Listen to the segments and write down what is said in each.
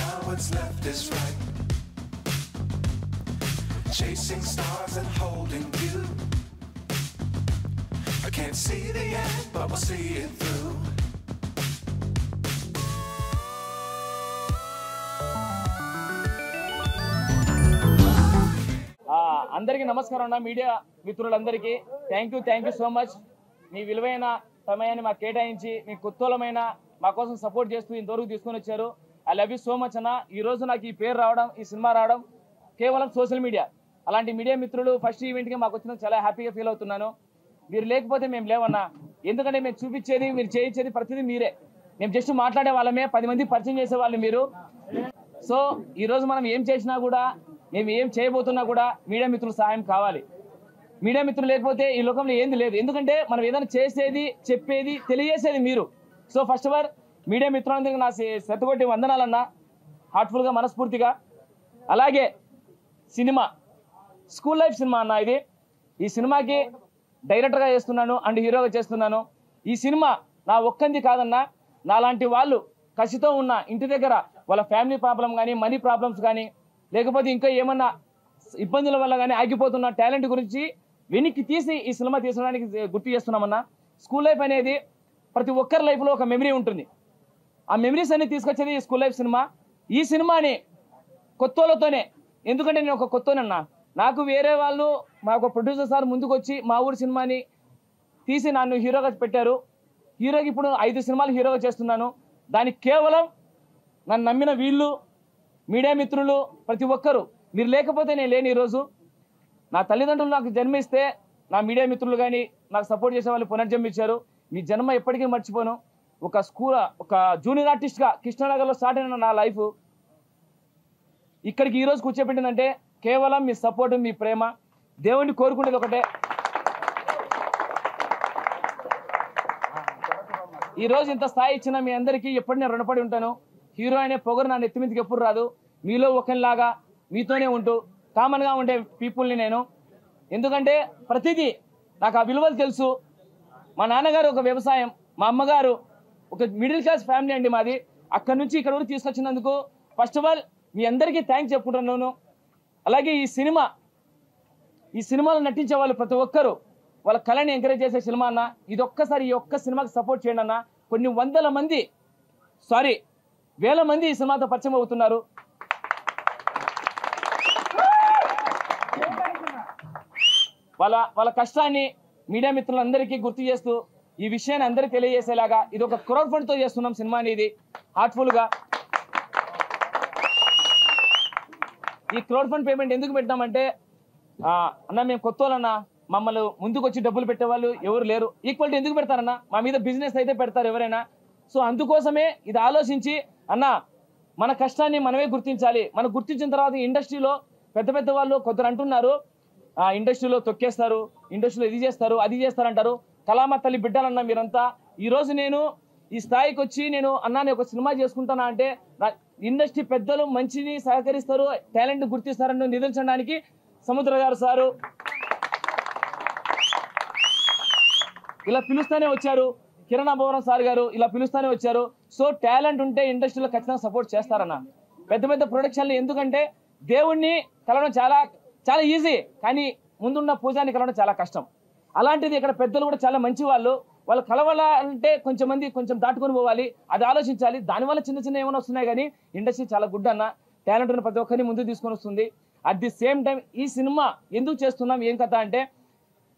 now what's left is right. Chasing stars and holding you. I can't see the end, but we'll see it through. అందరికీ నమస్కారం అన్న media మిత్రులందరికీ thank you so much. మీ విలువైన సమయాన్ని మాకు కేటాయించి మీ కుతూహలమైన మా కోసం సపోర్ట్ చేస్తూ ఇంతవరకు తీసుకొని వచ్చారు. I love you so much అన్న. ఈ రోజు నాకు ఈ పేరు రావడం, ఈ సినిమా రావడం కేవలం సోషల్ మీడియా. అలాంటి మీడియా మిత్రులు ఫస్ట్ ఈవెంట్కి మాకు వచ్చిన చాలా హ్యాపీగా ఫీల్ అవుతున్నాను. మీరు లేకపోతే మేము లేవన్నా. ఎందుకంటే మేము చూపించేది, మీరు చేయించేది ప్రతిదీ మీరే. మేము జస్ట్ మాట్లాడే వాళ్ళమే, 10 మంది పరిచయం చేసేవాళ్ళు మీరు. సో ఈరోజు మనం ఏం చేసినా కూడా, మేము ఏం చేయబోతున్నా కూడా మీడియా మిత్రుల సహాయం కావాలి. మీడియా మిత్రులు లేకపోతే ఈ లోకంలో ఏంది లేదు. ఎందుకంటే మనం ఏదైనా చేసేది, చెప్పేది, తెలియజేసేది మీరు. So first of all media మిత్రులందరికీ నా శతకోటి వందనాలన్నా, హార్ట్ఫుల్గా, మనస్ఫూర్తిగా. అలాగే సినిమా స్కూల్ లైఫ్ సినిమా అన్న ఇది. ఈ సినిమాకి డైరెక్టర్గా చేస్తున్నాను అండ్ హీరోగా చేస్తున్నాను. ఈ సినిమా నా ఒక్కంది కాదన్నా, నాలాంటి వాళ్ళు కసితో ఉన్న ఇంటి దగ్గర వాళ్ళ ఫ్యామిలీ ప్రాబ్లం కానీ, మనీ ప్రాబ్లమ్స్ కానీ, లేకపోతే ఇంకా ఏమన్నా ఇబ్బందుల వల్ల కానీ ఆగిపోతున్న టాలెంట్ గురించి వెనక్కి తీసి ఈ సినిమా తీసడానికి గుర్తు చేస్తున్నామన్నా. స్కూల్ లైఫ్ అనేది ప్రతి ఒక్కరి లైఫ్లో ఒక మెమరీ ఉంటుంది. ఆ మెమరీస్ అన్ని తీసుకొచ్చేది ఈ స్కూల్ లైఫ్ సినిమా. ఈ సినిమాని కొత్తోళ్ళతోనే, ఎందుకంటే నేను ఒక కొత్తోనన్నా. నాకు వేరే వాళ్ళు, మా ఒక ప్రొడ్యూసర్ సార్ ముందుకు వచ్చి మా ఊరి సినిమాని తీసి నన్ను హీరోగా పెట్టారు. హీరోకి ఇప్పుడు 5 సినిమాలు హీరోగా చేస్తున్నాను. దానికి కేవలం నన్ను నమ్మిన వీళ్ళు, మీడియా మిత్రులు, ప్రతి ఒక్కరు. మీరు లేకపోతే నేను లేని ఈరోజు. నా తల్లిదండ్రులు నాకు జన్మిస్తే నా మీడియా మిత్రులు కానీ నాకు సపోర్ట్ చేసే వాళ్ళు పునర్జన్మించారు. మీ జన్మ ఎప్పటికీ మర్చిపోను. ఒక జూనియర్ ఆర్టిస్ట్గా కృష్ణానగర్లో స్టార్ట్ అయిన నా లైఫ్ ఇక్కడికి ఈరోజు కూర్చోబెట్టిందంటే కేవలం మీ సపోర్ట్, మీ ప్రేమ. దేవుణ్ణి కోరుకునేది ఒకటే, ఈరోజు ఇంత స్థాయి ఇచ్చిన మీ అందరికీ ఎప్పుడు నేను రుణపడి ఉంటాను. హీరో అనే పొగరు నా నెత్తి మీదకి ఎప్పుడు రాదు. మీలో ఒకరిలాగా మీతోనే ఉంటూ కామన్గా ఉండే పీపుల్ని నేను. ఎందుకంటే ప్రతిదీ నాకు ఆ విలువలు తెలుసు. మా నాన్నగారు ఒక వ్యవసాయం, మా అమ్మగారు ఒక మిడిల్ క్లాస్ ఫ్యామిలీ అండి మాది. అక్కడి నుంచి ఇక్కడ వరకు తీసుకొచ్చినందుకు ఫస్ట్ ఆఫ్ ఆల్ మీ అందరికీ థ్యాంక్స్ చెప్పుకుంటున్నాను. అలాగే ఈ సినిమాలో నటించే వాళ్ళు ప్రతి ఒక్కరు వాళ్ళ కళని ఎంకరేజ్ చేసే సినిమా అన్న. ఇది ఒక్కసారి ఈ ఒక్క సినిమాకి సపోర్ట్ చేయండి అన్న. కొన్ని వేల మంది ఈ సినిమాతో పరిచయం అవుతున్నారు. వాళ్ళ కష్టాన్ని మీడియా మిత్రులందరికీ గుర్తు చేస్తూ ఈ విషయాన్ని అందరికీ తెలియజేసేలాగా ఇది ఒక క్రౌడ్ ఫండ్తో చేస్తున్నాం సినిమాని. ఇది హార్ట్ఫుల్గా. ఈ క్రౌడ్ ఫండ్ పేమెంట్ ఎందుకు పెట్టినామంటే, అన్న మేము కొత్త వాళ్ళన్నా, మమ్మల్ని ముందుకు వచ్చి డబ్బులు పెట్టేవాళ్ళు ఎవరు లేరు. ఈక్వాలిటీ ఎందుకు పెడతారన్నా? మా మీద బిజినెస్ అయితే పెడతారు ఎవరైనా. సో అందుకోసమే ఇది ఆలోచించి, అన్న మన కష్టాన్ని మనమే గుర్తించాలి. మనం గుర్తించిన తర్వాత ఇండస్ట్రీలో పెద్ద వాళ్ళు కొందరు అంటున్నారు, ఇండస్ట్రీలో తొక్కేస్తారు, ఇండస్ట్రీలో ఇది చేస్తారు, అది చేస్తారంటారు. కళామ తల్లి బిడ్డలన్నా మీరంతా. ఈరోజు నేను ఈ స్థాయికి వచ్చి నేను అన్నాను ఒక సినిమా చేసుకుంటానా అంటే, ఇండస్ట్రీ పెద్దలు మంచిని సహకరిస్తారు, టాలెంట్ గుర్తిస్తారని నిరూపించడానికి సముద్ర గారు సారు ఇలా పిలుస్తూనే వచ్చారు. కిరణ్ భవనం సార్ గారు ఇలా పిలుస్తూనే వచ్చారు. సో టాలెంట్ ఉంటే ఇండస్ట్రీలో ఖచ్చితంగా సపోర్ట్ చేస్తారన్న. పెద్ద ప్రొడక్షన్లు ఎందుకంటే దేవుణ్ణి కలవడం చాలా చాలా ఈజీ, కానీ ముందున్న పూజాన్ని కలవడం చాలా కష్టం. అలాంటిది ఇక్కడ పెద్దలు కూడా చాలా మంచి వాళ్ళు కలవాలంటే కొంచెం దాటుకొని పోవాలి. అది ఆలోచించాలి. దానివల్ల చిన్న ఏమైనా వస్తున్నాయి, కానీ ఇండస్ట్రీ చాలా గుడ్ అన్న. టాలెంట్ ఉన్న ప్రతి ఒక్కరిని ముందుకు తీసుకొని వస్తుంది. అట్ ది సేమ్ టైం ఈ సినిమా ఎందుకు చేస్తున్నాం, ఏం కథ అంటే,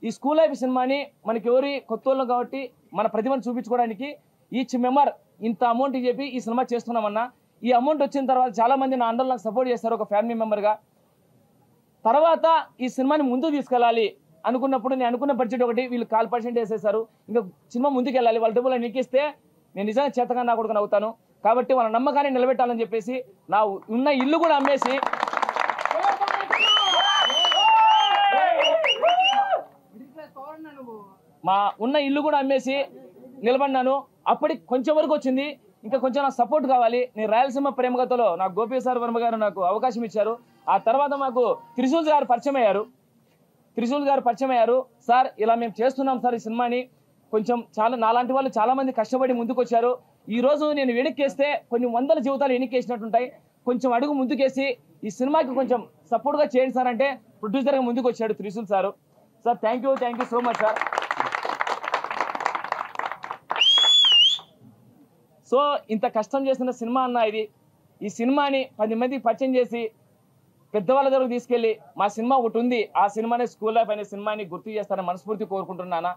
ఈ స్కూల్ లైఫ్ సినిమాని మనకి ఎవరి కొత్త వాళ్ళం కాబట్టి మన ప్రతిభను చూపించుకోవడానికి ఈచ్ మెంబర్ ఇంత అమౌంట్ చెప్పి ఈ సినిమా చేస్తున్నామన్నా. ఈ అమౌంట్ వచ్చిన తర్వాత చాలా మంది నా అండర్ నాకు సపోర్ట్ చేస్తారు ఒక ఫ్యామిలీ మెంబర్గా. తర్వాత ఈ సినిమాని ముందుకు తీసుకెళ్ళాలి అనుకున్నప్పుడు నేను అనుకున్న బడ్జెట్ ఒకటి, వీళ్ళు 4% వేసేసారు. ఇంకా సినిమా ముందుకు వెళ్ళాలి, వాళ్ళ డబ్బులు నెక్కిస్తే నేను నిజంగా చేతగా నా కొడుకుని అవుతాను. కాబట్టి వాళ్ళ నమ్మకాన్ని నిలబెట్టాలని చెప్పేసి నా ఉన్న ఇల్లు కూడా అమ్మేసి నిలబడినాను. అప్పటికి కొంచెం వరకు వచ్చింది, ఇంకా కొంచెం నాకు సపోర్ట్ కావాలి. నేను రాయలసీమ ప్రేమగతలో నాకు గోపి సార్ వర్మ గారు నాకు అవకాశం ఇచ్చారు. ఆ తర్వాత మాకు త్రిశూల్ గారు పరిచయం అయ్యారు. సార్ ఇలా మేము చేస్తున్నాం సార్ ఈ సినిమాని, కొంచెం చాలా నాలాంటి వాళ్ళు చాలా మంది కష్టపడి ముందుకు వచ్చారు. ఈ రోజు నేను వెనక్కేస్తే కొన్ని వందల జీవితాలు వెనక్కేసినట్టుంటాయి. కొంచెం అడుగు ముందుకేసి ఈ సినిమాకి కొంచెం సపోర్ట్గా చేయండి సార్ అంటే ప్రొడ్యూసర్గా ముందుకు వచ్చాడు Trishul sir. Sir thank you so much sir. So ఇంత కష్టం చేసిన సినిమా అన్న ఇది. ఈ సినిమాని 10 మందికి పరిచయం చేసి పెద్దవాళ్ళ దగ్గర తీసుకెళ్ళి మా సినిమా ఒకటి ఉంది, ఆ సినిమాని స్కూల్ లైఫ్ అనే సినిమాని గుర్తు చేస్తారని మనస్ఫూర్తి కోరుకుంటున్నానా.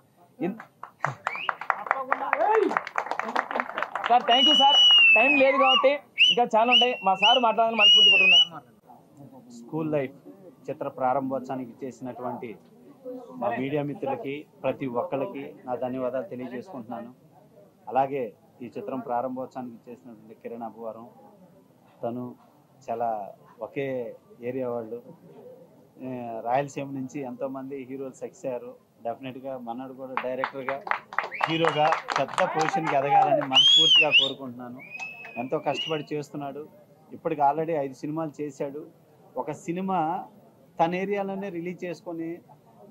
Sir thank you sir. Time లేదు కాబట్టి ఇంకా చాలా ఉంటాయి, మా సార్ మాట్లాడాలని మనస్ఫూర్తి కోరుకుంటున్నాను. స్కూల్ లైఫ్ చిత్ర ప్రారంభోత్సవానికి చేసినటువంటి మా మీడియా మిత్రులకి ప్రతి ఒక్కరికి నా ధన్యవాదాలు తెలియజేసుకుంటున్నాను. అలాగే ఈ చిత్రం ప్రారంభోత్సవానికి చేసినటువంటి కిరణ్ అబ్బవరం, తను చాలా ఒకే ఏరియా వాళ్ళు, రాయలసీమ నుంచి ఎంతోమంది హీరోలు సక్సెస్ అయ్యారు. డెఫినెట్గా మనడు కూడా డైరెక్టర్గా హీరోగా పెద్ద పొజిషన్కి ఎదగాలని మనస్ఫూర్తిగా కోరుకుంటున్నాను. ఎంతో కష్టపడి చేస్తున్నాడు. ఇప్పటికి ఆల్రెడీ 5 సినిమాలు చేశాడు. ఒక సినిమా తన ఏరియాలోనే రిలీజ్ చేసుకొని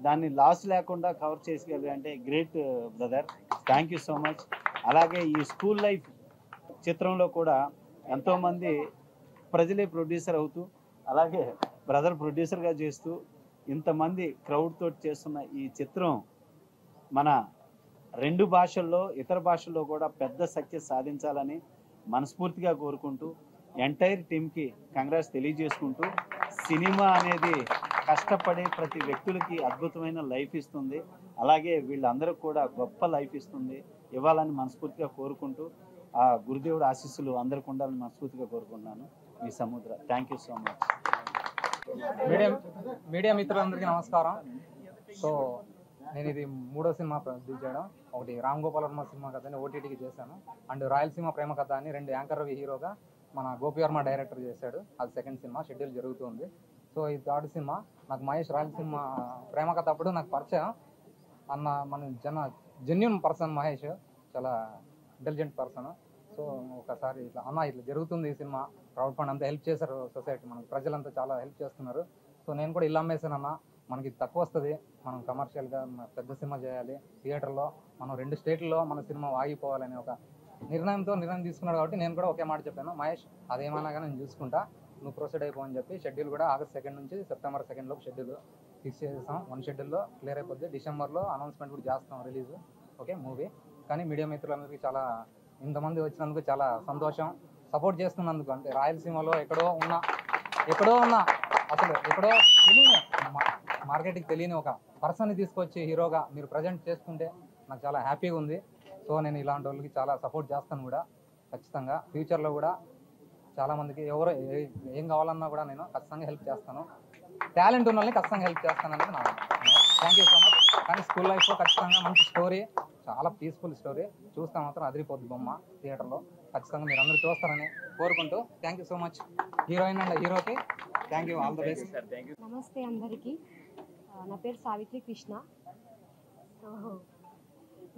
దాన్ని లాస్ లేకుండా కవర్ చేసుకోగలిగారంటే great brother, thank you so much. అలాగే ఈ స్కూల్ లైఫ్ చిత్రంలో కూడా ఎంతోమంది ప్రజలే ప్రొడ్యూసర్ అవుతూ, అలాగే బ్రదర్ ప్రొడ్యూసర్గా చేస్తూ ఇంతమంది క్రౌడ్ తోటి చేస్తున్న ఈ చిత్రం మన 2 భాషల్లో ఇతర భాషల్లో కూడా పెద్ద సక్సెస్ సాధించాలని మనస్ఫూర్తిగా కోరుకుంటూ ఎంటైర్ టీమ్కి కంగ్రాట్స్ తెలియజేసుకుంటూ, సినిమా అనేది కష్టపడే ప్రతి వ్యక్తులకి అద్భుతమైన లైఫ్ ఇస్తుంది. అలాగే వీళ్ళందరూ కూడా గొప్ప లైఫ్ ఇవ్వాలని మనస్ఫూర్తిగా కోరుకుంటూ ఆ గురుదేవుడు ఆశీస్సులు అందరికి ఉండాలని మనస్ఫూర్తిగా కోరుకుంటున్నాను. మీ సముద్ర, thank you so much. Media మిత్రులందరికీ నమస్కారం. సో నేను ఇది 3వ సినిమా ప్రొడ్యూస్ చేయడం. ఒకటి రామ్ గోపాల్ వర్మ సినిమా కథని ఓటీటీకి చేశాను, అండ్ రాయలసీమ ప్రేమ కథ అని 2 యాంకర్ రవి హీరోగా మన గోపి వర్మ డైరెక్టర్ చేశాడు. అది 2nd సినిమా, షెడ్యూల్ జరుగుతుంది. సో ఈ 3rd సినిమా నాకు మహేష్ రాయలసీమ ప్రేమ కథ అప్పుడు నాకు పరిచయం అన్న, మన జెన్యూన్ పర్సన్ మహేష్, చాలా ఇంటెలిజెంట్ పర్సన్. సో ఒకసారి ఇట్లా జరుగుతుంది ఈ సినిమా, క్రౌడ్ ఫండ్ అంతా హెల్ప్ చేశారు, సొసైటీ మనకు ప్రజలంతా చాలా హెల్ప్ చేస్తున్నారు. సో నేను కూడా ఇల్లు అమ్మేసాను అన్న, మనకి తక్కువ వస్తుంది, మనం కమర్షియల్గా పెద్ద సినిమా చేయాలి, థియేటర్లో మనం 2 స్టేట్లలో మన సినిమా ఆగిపోవాలని ఒక నిర్ణయం తీసుకున్నాడు. కాబట్టి నేను కూడా ఒకే మాట చెప్పాను, మహేష్ అదేమన్నా కానీ నేను చూసుకుంటా, నువ్వు ప్రొసీడ్ అయిపోవని చెప్పి. షెడ్యూల్ కూడా ఆగస్ట్ 2 నుంచి సెప్టెంబర్ 2 లోపు షెడ్యూల్ ఫిక్స్ చేస్తాం. 1 షెడ్యూల్లో క్లియర్ అయిపోద్ది. డిసెంబర్లో అనౌన్స్మెంట్ కూడా చేస్తాం రిలీజ్. Okay movie. కానీ మీడియా మిత్రులందరికీ చాలా ఇంతమంది వచ్చినందుకు చాలా సంతోషం, సపోర్ట్ చేస్తున్నందుకు. అంటే రాయలసీమలో ఎక్కడో ఉన్నా అసలు ఎక్కడో తెలియని మార్కెట్కి తెలియని ఒక పర్సన్ని తీసుకొచ్చి హీరోగా మీరు ప్రజెంట్ చేసుకుంటే నాకు చాలా హ్యాపీగా ఉంది. సో నేను ఇలాంటి వాళ్ళకి చాలా సపోర్ట్ చేస్తాను కూడా ఖచ్చితంగా. ఫ్యూచర్లో కూడా చాలామందికి ఎవరో ఏం కావాలన్నా కూడా నేను ఖచ్చితంగా హెల్ప్ చేస్తాను. టాలెంట్ ఉన్న వాళ్ళని ఖచ్చితంగా హెల్ప్ చేస్తాను అనేది నా థ్యాంక్ యూ సో మచ్. కానీ స్కూల్ లైఫ్లో ఖచ్చితంగా మంచి స్టోరీ, చాలా పీస్ఫుల్ స్టోరీ, చూస్తే మాత్రం అదిరిపోద్ది బొమ్మ థియేటర్లో. ఖచ్చితంగా మీరు అందరూ చూస్తారని కోరుకుంటూ thank you so much heroine and హీరోకి thank you, all the best. నమస్తే అందరికీ, నా పేరు సావిత్రి కృష్ణ. సో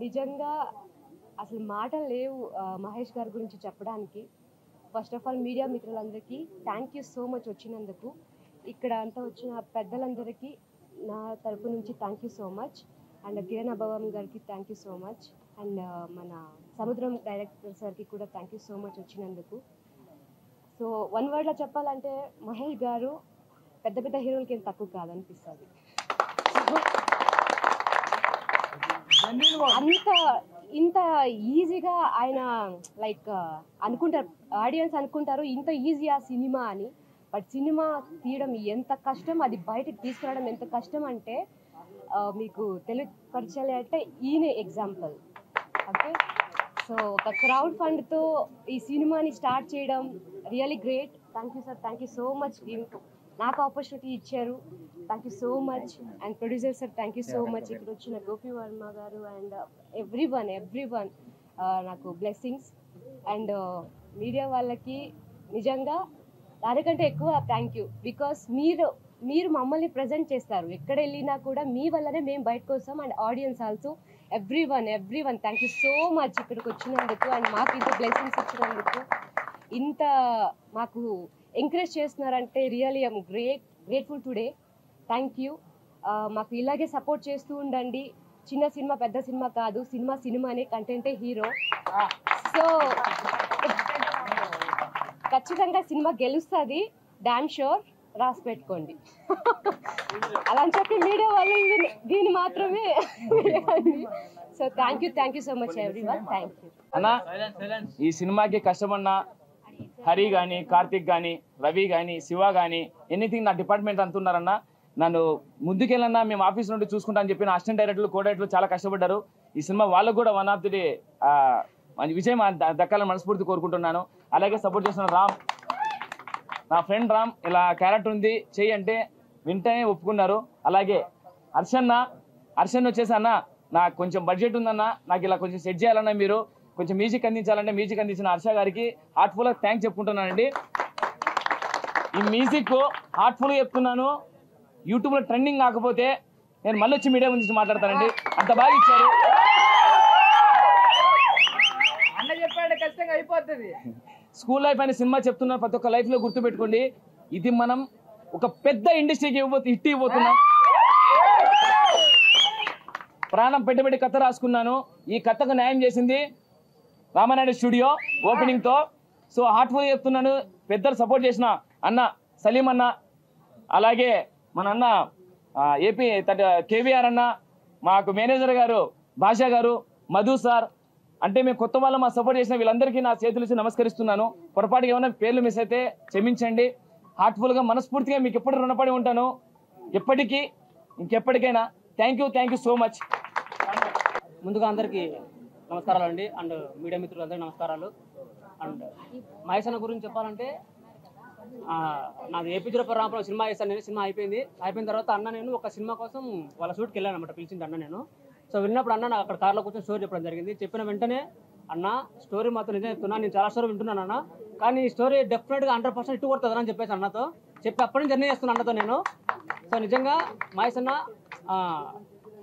నిజంగా అసలు మాటలు లేవు మహేష్ గారి గురించి చెప్పడానికి. ఫస్ట్ ఆఫ్ ఆల్ మీడియా మిత్రులందరికీ థ్యాంక్ యూ సో మచ్ వచ్చినందుకు. ఇక్కడ అంతా వచ్చిన పెద్దలందరికీ నా తరపు నుంచి thank you so much. And Kiran Abbavaram గారికి thank you so much. And మన సముద్రం డైరెక్టర్ సార్కి కూడా థ్యాంక్ యూ సో మచ్ వచ్చినందుకు. సో 1 వర్డ్లో చెప్పాలంటే మహేష్ గారు పెద్ద పెద్ద హీరోలకి ఏం తక్కువ కాదనిపిస్తుంది. ఇంత ఈజీగా ఆయన లైక్ అనుకుంటారు, ఆడియన్స్ అనుకుంటారు ఇంత ఈజీ ఆ సినిమా అని. బట్ సినిమా తీయడం ఎంత కష్టం, అది బయటకు తీసుకురావడం ఎంత కష్టం అంటే మీకు తెలియపరచాలి అంటే ఈయన ఎగ్జాంపుల్. ఓకే, సో ఒక క్రౌడ్ ఫండ్తో ఈ సినిమాని స్టార్ట్ చేయడం really great. Thank you sir, thank you so much. నాకు ఆపర్చునిటీ ఇచ్చారు, thank you so much. And producer sir thank you so much. ఇక్కడ వచ్చిన గోపి వర్మ గారు అండ్ ఎవ్రీ వన్ నాకు బ్లెస్సింగ్స్. అండ్ మీడియా వాళ్ళకి నిజంగా దానికంటే ఎక్కువ థ్యాంక్ యూ. బికాస్ మీరు మమ్మల్ని ప్రజెంట్ చేస్తారు, ఎక్కడ వెళ్ళినా కూడా మీ వల్లనే మేము బయటకు వస్తాం. And audience also every one thank you so much ఇక్కడికి వచ్చినందుకు అండ్ మాకు ఇంత బ్లెస్సింగ్స్ ఇచ్చినందుకు, ఇంత మాకు ఎంకరేజ్ చేస్తున్నారంటే really I'm grateful today. Thank you. మాకు ఇలాగే సపోర్ట్ చేస్తూ ఉండండి. చిన్న సినిమా పెద్ద సినిమా కాదు, సినిమానే, కంటెంటే హీరో. సో ఖచ్చితంగా సినిమా గెలుస్తుంది, డామ్ షూర్, రాసి పెట్టుకోండి. అలా అని చెప్పి మీడియా వాళ్ళు దీన్ని మాత్రమే. So thank you so much everyone. Thank you అన్న. ఈ సినిమాకి కష్టపడిన హరి కానీ, కార్తిక్ కానీ, రవి కానీ, శివ కానీ, ఎనీథింగ్ నా డిపార్ట్మెంట్ అంటున్నారన్న. నన్ను ముందుకెళ్ళన్నా మేము ఆఫీస్ నుండి చూసుకుంటా అని చెప్పి నా అసిస్టెంట్ డైరెక్టర్లు, కో డైరెక్టర్లు చాలా కష్టపడ్డారు. ఈ సినిమా వాళ్ళకు కూడా వన్ ఆఫ్ ది మంచి విజయం దక్కాలని మనస్ఫూర్తి కోరుకుంటున్నాను. అలాగే సపోర్ట్ చేస్తున్న రామ్, నా ఫ్రెండ్ రామ్, ఇలా క్యారెక్టర్ ఉంది చెయ్యి అంటే వింటనే ఒప్పుకున్నారు. అలాగే హర్షన్ వచ్చేసి అన్న నాకు కొంచెం బడ్జెట్ ఉందన్న, నాకు ఇలా కొంచెం సెట్ చేయాలన్నా, మీరు కొంచెం మ్యూజిక్ అందించాలంటే మ్యూజిక్ అందించిన హర్ష గారికి హార్ట్ఫుల్గా థ్యాంక్స్ చెప్పుకుంటున్నానండి. ఈ మ్యూజిక్ హార్ట్ఫుల్గా చెప్తున్నాను. యూట్యూబ్లో ట్రెండింగ్ కాకపోతే నేను మళ్ళీ వచ్చి మీడియా గురించి మాట్లాడతానండి. అంత బాగా ఇచ్చారు. అన్న చెప్పాడు ఖచ్చితంగా అయిపోతుంది. స్కూల్ లైఫ్ అనే సినిమా చెప్తున్నారు, ప్రతి ఒక్క లైఫ్లో గుర్తుపెట్టుకోండి. ఇది మనం ఒక పెద్ద ఇండస్ట్రీకి హిట్ ఇవ్వబోతున్నాం. ప్రాణం పెట్టి కథ రాసుకున్నాను. ఈ కథకు న్యాయం చేసింది రామానాయుడు స్టూడియో ఓపెనింగ్తో. సో హార్ట్ఫుల్గా చెప్తున్నాను. పెద్దలు సపోర్ట్ చేసిన అన్న సలీం అన్న, అలాగే మన అన్న ఏపీ కేవీఆర్ అన్న, మాకు మేనేజర్ గారు భాషా గారు, మధు సార్, అంటే మేము కొత్త వాళ్ళు మా సపోర్ట్ చేసిన వీళ్ళందరికీ నా చేతులసి నమస్కరిస్తున్నాను. పొరపాటుగా ఏమైనా పేర్లు మిస్ అయితే క్షమించండి. హార్ట్ఫుల్గా మనస్ఫూర్తిగా మీకు ఎప్పుడు రుణపడి ఉంటాను, ఎప్పటికీ ఇంకెప్పటికైనా. Thank you so much. ముందుగా అందరికీ నమస్కారాలు అండి, అండ్ మీడియా మిత్రులందరికీ నమస్కారాలు. అండ్ మహేష్ అన్న గురించి చెప్పాలంటే, నాది ఏపీ రాంపురం సినిమా చేశాను నేను. సినిమా అయిపోయిన తర్వాత అన్న నేను ఒక సినిమా కోసం వాళ్ళ షూట్కి వెళ్ళాను అనమాట, పిలిచింది అన్న నేను. సో వెళ్ళినప్పుడు అన్న నాకు అక్కడ కార్లో కూర్చొని స్టోరీ చెప్పడం జరిగింది. చెప్పిన వెంటనే అన్న స్టోరీ మాత్రం నిజం చెప్తున్నా, నేను చాలా స్టోరీ వింటున్నాను అన్న, కానీ ఈ స్టోరీ డెఫినెట్గా 100% ఇటు కొడుతుంది అని చెప్పేసి అన్నతో చెప్పి అప్పటి నుంచి జర్నీ చేస్తున్నాను అన్నతో నేను. సో నిజంగా మహేష్ అన్న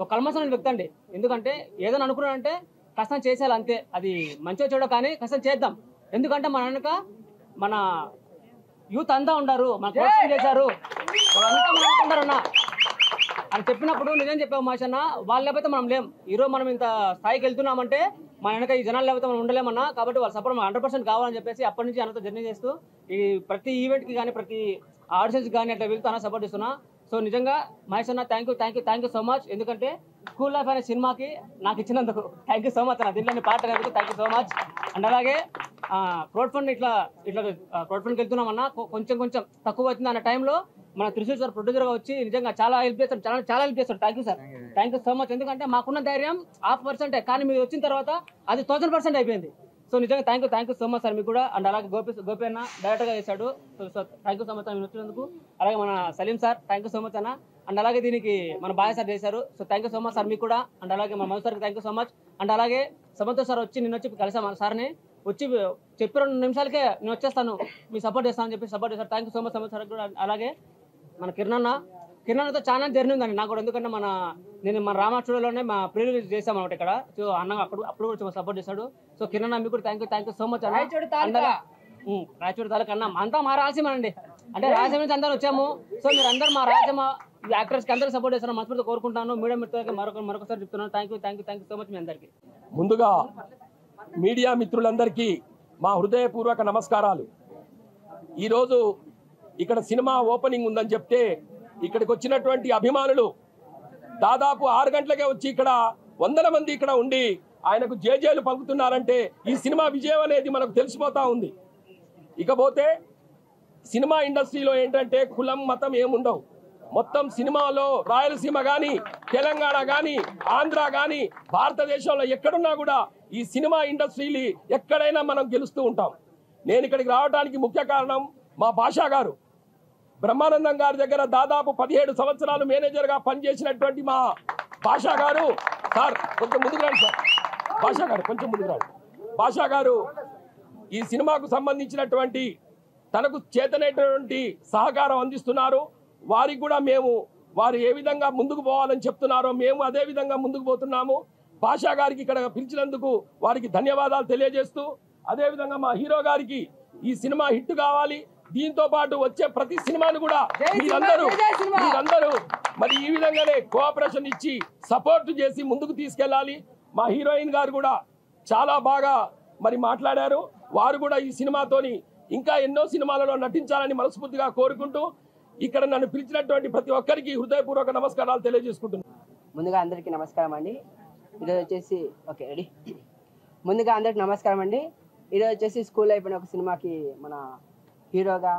ఒక కల్మసమైన వ్యక్తి అండి. ఎందుకంటే ఏదైనా అనుకున్నానంటే కష్టం చేసేయాలి అంతే, అది మంచిగా చూడ కానీ కష్టం చేద్దాం. ఎందుకంటే మన వెనక మన యూత్ అంతా ఉండారు, మన కోసం చేశారు, వాళ్ళంతా మనకుంటారన్న అని చెప్పినప్పుడు నిజం చెప్పాము మహేష్ అన్న. వాళ్ళు లేకపోతే మనం లేం. ఈరోజు మనం ఇంత స్థాయికి వెళ్తున్నామంటే మన వెనక ఈ జనాలు లేకపోతే మనం ఉండలేమన్నా. కాబట్టి వాళ్ళ సపోర్ట్ 100% కావాలని చెప్పేసి అప్పటి నుంచి అన్నతో జర్నీ చేస్తూ ఈ ప్రతి ఈవెంట్కి కానీ ప్రతి ఆడిషన్స్కి కానీ అట్లా వెళ్తూ అన్న సపోర్ట్ ఇస్తున్నా. సో నిజంగా మహేష్ అన్న థ్యాంక్ యూ సో మచ్. ఎందుకంటే స్కూల్ లైఫ్ అనే సినిమాకి నాకు ఇచ్చినందుకు థ్యాంక్ యూ సో మచ్ అన్న. దీంట్లో పార్ట్ అయినందుకు thank you so much. And అలాగే క్రౌడ్ ఫండ్ ఇట్లా క్రౌడ్ ఫండ్కి వెళ్తున్నామన్నా, కొంచెం తక్కువ అవుతుంది అన్న టైంలో మన త్రిశూల్ సార్ ప్రొడ్యూసర్గా వచ్చి నిజంగా చాలా హెల్ప్ చేస్తాడు, చాలా హెల్ప్ చేస్తాడు. Thank you sir, thank you so much. ఎందుకంటే మాకున్న ధైర్యం 0.5%, కానీ మీరు వచ్చిన తర్వాత అది 1000% అయిపోయింది. సో నిజంగా thank you so much sir మీకు కూడా. అండ్ అలాగే గోపి అన్న డైరెక్టర్గా చేశాడు. So thank you so much మీరు వచ్చినందుకు. అలాగే మన Salim sir thank you so much అన్న. అండ్ అలాగే దీనికి మన బాయ్ సార్ చేశారు. So thank you so much sir మీకు కూడా. అండ్ అలాగే మన మధు సార్కి thank you so much. And అలాగే సమంతో సార్ నిన్న వచ్చి కలిసాం మన సార్ని, వచ్చి చెప్పి 2 నిమిషాలకే నేను వచ్చేస్తాను, మీ సపోర్ట్ చేస్తానని చెప్పి సపోర్ట్ చేశారు. థ్యాంక్ యూ సో మచ్ సమంతో సార్ కూడా. అలాగే మన కిరణ్తో చాలా జర్నీ ఉందండి నాకు కూడా. ఎందుకంటే నేను మన రామా స్టూడియోలోనే మా ప్రిలీజ్ చేసాం అనమాట ఇక్కడ. సో అన్న అప్పుడు కూడా సపోర్ట్ చేశాడు. సో కిరణ్ మీకు కూడా థ్యాంక్ యూ సో మచ్ అన్న. రాయచూడి తాలూకా అన్న అంతా మా రాయలసీమ అండి, అంటే రాయలసీమ నుంచి అందరూ వచ్చాము. సో మీరు అందరూ మా రాయలసీమ యాక్టర్స్కి అందరూ సపోర్ట్ చేస్తాను మనస్ఫూర్తిగా కోరుకుంటాను. మీడియా మిత్రులకి మరొకసారి చెప్తున్నాను థ్యాంక్ యూ సో మచ్ మీ అందరికీ. ముందుగా మీడియా మిత్రులందరికీ మా హృదయపూర్వక నమస్కారాలు. ఈరోజు ఇక్కడ సినిమా ఓపెనింగ్ ఉందని చెప్తే ఇక్కడికి వచ్చినటువంటి అభిమానులు దాదాపు 6 గంటలకే వచ్చి ఇక్కడ 100 మంది ఇక్కడ ఉండి ఆయనకు జేజేలు పలుకుతున్నారంటే ఈ సినిమా విజయం అనేది మనకు తెలిసిపోతా ఉంది. ఇకపోతే సినిమా ఇండస్ట్రీలో ఏంటంటే కులం మతం ఏముండవు. మొత్తం సినిమాలో రాయలసీమ కానీ, తెలంగాణ కానీ, ఆంధ్ర కానీ, భారతదేశంలో ఎక్కడున్నా కూడా ఈ సినిమా ఇండస్ట్రీలు ఎక్కడైనా మనం గెలుస్తూ ఉంటాం. నేను ఇక్కడికి రావడానికి ముఖ్య కారణం మా భాషా గారు. బ్రహ్మానందం గారి దగ్గర దాదాపు 17 సంవత్సరాలు మేనేజర్గా పనిచేసినటువంటి మా భాషా గారు. సార్ కొంచెం ముందుకు రండి సార్. భాషా గారు కొంచెం ముందుకు రండి. భాషా గారు ఈ సినిమాకు సంబంధించినటువంటి తనకు చేతనైనటువంటి సహకారం అందిస్తున్నారు. వారికి కూడా వారు ఏ విధంగా ముందుకు పోవాలని చెప్తున్నారో మేము అదే విధంగా ముందుకు పోతున్నాము. భాషా గారికి ఇక్కడ పిలిచినందుకు వారికి ధన్యవాదాలు తెలియజేస్తూ, అదేవిధంగా మా హీరో గారికి ఈ సినిమా హిట్ కావాలి, దీంతో పాటు వచ్చే ప్రతి సినిమాను కూడా మీరందరూ మరి ఈ విధంగానే కోఆపరేషన్ ఇచ్చి సపోర్ట్ చేసి ముందుకు తీసుకెళ్ళాలి. మా హీరోయిన్ గారు కూడా చాలా బాగా మరి మాట్లాడారు. వారు కూడా ఈ సినిమాతోని ఇంకా ఎన్నో సినిమాలలో నటించాలని మనస్ఫూర్తిగా కోరుకుంటూ ఇక్కడ నన్ను పిలిచినటువంటి ప్రతి ఒక్కరికి హృదయపూర్వక నమస్కారాలు తెలియజేసుకుంటున్నాను. ముందుగా అందరికీ నమస్కారం అండి. ఈరోజు వచ్చేసి ఓకే రెడీ. ముందుగా అందరికి నమస్కారం అండి. ఈరోజు వచ్చేసి స్కూల్ అయిపోయిన ఒక సినిమాకి మన హీరోగా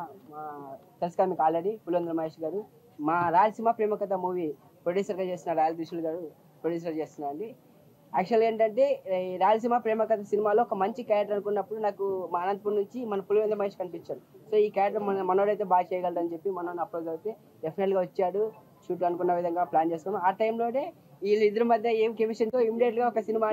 తెలుసు కదా మీకు ఆల్రెడీ పులివెందుల మహేష్ గారు, మా రాయలసీమ ప్రేమ కథ మూవీ ప్రొడ్యూసర్గా చేస్తున్న రాయల త్రిశూల్ గారు ప్రొడ్యూసర్ చేస్తున్నారు అండి. యాక్చువల్గా ఏంటంటే ఈ రాయలసీమ ప్రేమ కథ సినిమాలో ఒక మంచి క్యారెక్టర్ అనుకున్నప్పుడు నాకు మా అనంతపురం నుంచి మన పులివెందుల మహేష్ కనిపించాడు. సో ఈ క్యారెక్టర్ మనోడైతే బాగా చేయగలడని చెప్పి మనోని అప్రోచ్ అయితే డెఫినెట్గా వచ్చాడు. షూట్ అనుకున్న విధంగా ప్లాన్ చేసుకున్నాం. ఆ టైంలోనే వీళ్ళిద్దరి మధ్య ఏం కెమిస్ట్రీతో ఇమీడియట్ గా ఒక సినిమా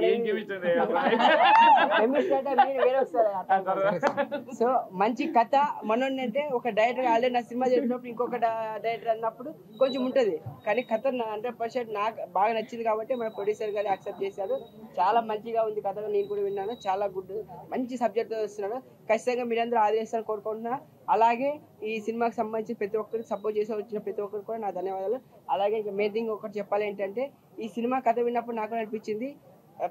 సో మంచి కథ మనోడిని అంటే ఒక డైరెక్టర్ ఆల్రెడీ నా సినిమా చేసినప్పుడు ఇంకొక డైరెక్టర్ అన్నప్పుడు కొంచెం ఉంటది, కానీ కథ 100% నాకు బాగా నచ్చింది కాబట్టి మన ప్రొడ్యూసర్ గారు యాక్సెప్ట్ చేశారు. చాలా మంచిగా ఉంది కథ, నేను కూడా విన్నాను. చాలా గుడ్ మంచి సబ్జెక్ట్ వస్తున్నాడు. ఖచ్చితంగా మీరందరూ ఆదరిస్తారని కోరుకుంటున్నా. అలాగే ఈ సినిమాకి సంబంధించి ప్రతి ఒక్కరికి సపోర్ట్ చేసి వచ్చిన ప్రతి ఒక్కరికి కూడా నా ధన్యవాదాలు. అలాగే మెయిన్ థింగ్ ఒకటి చెప్పాలి ఏంటంటే ఈ సినిమా కథ విన్నప్పుడు నాకు అనిపించింది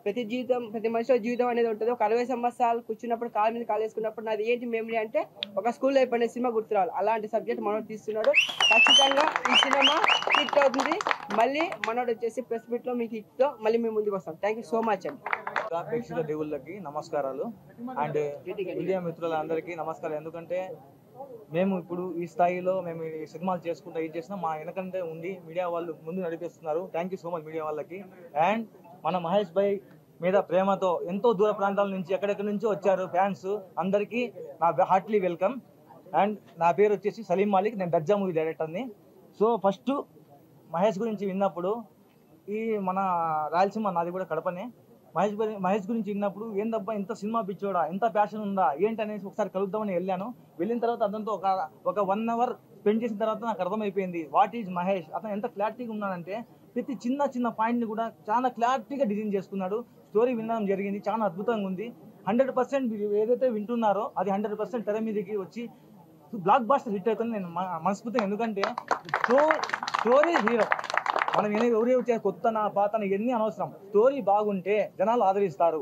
ప్రతి మనిషిలో జీవితం అనేది ఉంటుంది. ఒక 60 సంవత్సరాలు కూర్చున్నప్పుడు కాలు మీద కాలు వేసుకున్నప్పుడు నాది ఏంటి మెమరీ అంటే ఒక స్కూల్లో అయిపోయిన సినిమా గుర్తురావాలి. అలాంటి సబ్జెక్ట్ మనోడు తీస్తున్నాడు. ఖచ్చితంగా ఈ సినిమా హిట్ అవుతుంది. మళ్ళీ మనోడు వచ్చేసి ప్రెస్ మీట్ లో మీకు హిట్తో మళ్ళీ మేము ముందుకు వస్తాం. థ్యాంక్ యూ సో మచ్ అండి. ప్రేక్షక దేవుళ్ళకి నమస్కారాలు అండ్ మీడియా మిత్రులందరికీ నమస్కారం. ఎందుకంటే మేము ఇప్పుడు ఈ స్థాయిలో మేము ఈ సినిమాలు చేసుకుంటా ఏం చేసినా మా వెనకంటే ఉండి మీడియా వాళ్ళు ముందు నడిపిస్తున్నారు. Thank you so much media వాళ్ళకి. అండ్ మన మహేష్ భాయ్ మీద ప్రేమతో ఎంతో దూర ప్రాంతాల నుంచి ఎక్కడెక్కడి నుంచో వచ్చారు ఫ్యాన్స్, అందరికీ నా హార్ట్లీ వెల్కమ్. అండ్ నా పేరు వచ్చేసి సలీం మాలిక్, నేను దర్జా మూవీ డైరెక్టర్ని. సో ఫస్ట్ మహేష్ గురించి విన్నప్పుడు ఈ మన రాయలసీమ నాది కూడా కడపనే. మహేష్ గురించి విన్నప్పుడు ఏందబ్బా ఇంత సినిమా పిచ్చోడా, ఎంత ప్యాషన్ ఉందా ఏంటి అనేసి ఒకసారి కలుద్దామని వెళ్ళాను. వెళ్ళిన తర్వాత అతనితో ఒక 1 hour స్పెండ్ చేసిన తర్వాత నాకు అర్థమైపోయింది వాట్ ఈజ్ మహేష్. అతను ఎంత క్లారిటీగా ఉన్నాడంటే ప్రతి చిన్న పాయింట్ని కూడా చాలా క్లారిటీగా డిజైన్ చేసుకున్నాడు. స్టోరీ వినడం జరిగింది, చాలా అద్భుతంగా ఉంది. 100% ఏదైతే వింటున్నారో అది 100% తెర మీదకి వచ్చి బ్లాక్ బాస్టర్ హిట్ అవుతుంది నేను మనస్ఫూర్తిగా. ఎందుకంటే స్టోరీ హీరో, మనం ఎవరు కొత్తనా పాతన ఎన్ని అనవసరం. స్టోరీ బాగుంటే జనాలు ఆదరిస్తారు.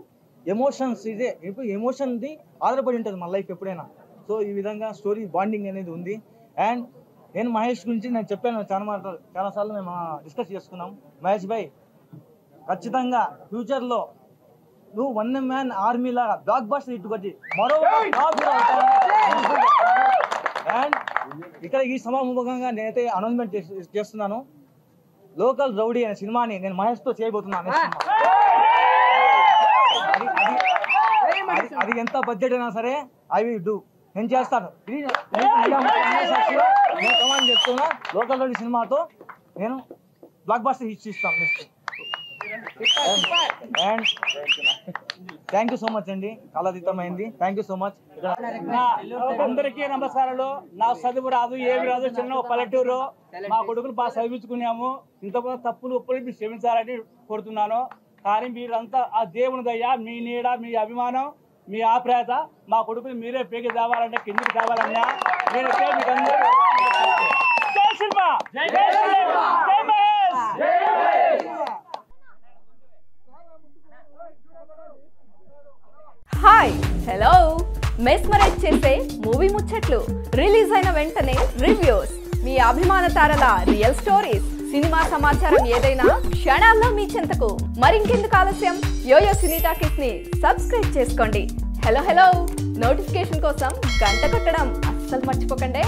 ఎమోషన్స్ ఇదే ఇప్పుడు ఎమోషన్ది ఆధారపడి ఉంటుంది మన లైఫ్ ఎప్పుడైనా. సో ఈ విధంగా స్టోరీ బాండింగ్ అనేది ఉంది. అండ్ నేను మహేష్ గురించి నేను చెప్పాను చాలాసార్లు మేము డిస్కస్ చేసుకున్నాం. మహేష్ భాయ్ ఖచ్చితంగా ఫ్యూచర్లో నువ్వు 1 man ఆర్మీ లాగా బ్లాక్ బాస్టర్ హిట్ కొట్టి మరో అండ్ ఇక్కడ ఈ సమాముఖంగా నేనైతే అనౌన్స్మెంట్ చేస్తున్నాను. లోకల్ రౌడీ అనే సినిమాని నేను మహేష్తో చేయబోతున్నాను. అది ఎంత బడ్జెట్ అయినా సరే ఐ విల్ డూ, నేను చేస్తాను. నేను కమాండ్ చేస్తున్నా. లోకల్ రౌడీ సినిమాతో నేను బ్లాక్ బాస్టర్ హిట్ ఇస్తాను. And thank you so much అండి, కాలాతీతమైంది. Thank you so much. అందరికీ నమస్కారాలు. నా చదువు రాదు ఏమి రాదు, చిన్న పల్లెటూరు. మా కొడుకులు బాగా చదివించుకున్నాము. ఇంతకుముందు తప్పులు ఒప్పులు మీరు క్షమించాలని కోరుతున్నాను. కానీ మీరంతా ఆ దేవుని దయ, మీ నీడ, మీ అభిమానం, మీ ఆప్యాయత మా కొడుకులు మీరే పేకి తేవాలన్నా కిందికి తేవాలన్నా నేనైతే మీకు అందరూ జై సినిమా, జై మహేష్. హాయ్ హలో మెస్మరైజ్ చేసే మూవీ ముచ్చట్లు, రిలీజ్ అయిన వెంటనే రివ్యూస్, మీ అభిమాన తారల రియల్ స్టోరీస్, సినిమా సమాచారం ఏదైనా క్షణాల్లో మీ చెంతకు. మరింకెందుకు ఆలస్యం, యోయో సినీ టాకీస్ ని సబ్స్క్రైబ్ చేసుకోండి. హలో నోటిఫికేషన్ కోసం గంట కొట్టడం అస్సలు మర్చిపోకండి.